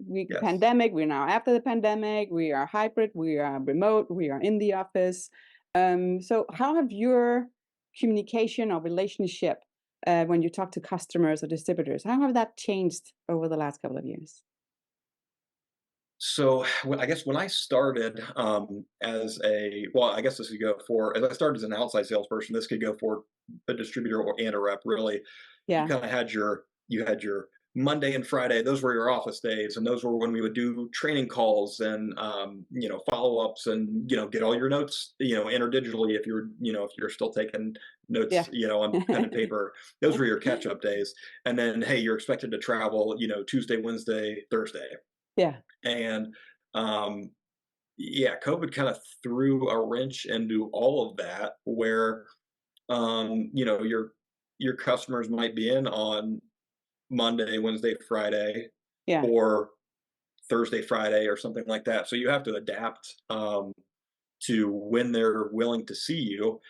Yes. pandemic, we're now after the pandemic, we are hybrid, we are remote, we are in the office. So how have your communication or relationship when you talk to customers or distributors, how have that changed over the last couple of years? So I guess when I started as a well, I guess this could go for as I started as an outside salesperson. This could go for a distributor or and a rep. Really, you Yeah. kind of had your Monday and Friday. Those were your office days, and those were when we would do training calls and follow ups and get all your notes enter digitally if you're still taking Yeah. notes on pen and paper. Those were your catch up days, and then hey, you're expected to travel Tuesday, Wednesday, Thursday. Yeah. And um, yeah, COVID kind of threw a wrench into all of that where your customers might be in on Monday, Wednesday, Friday, Yeah. or Thursday, Friday, or something like that. So you have to adapt to when they're willing to see you.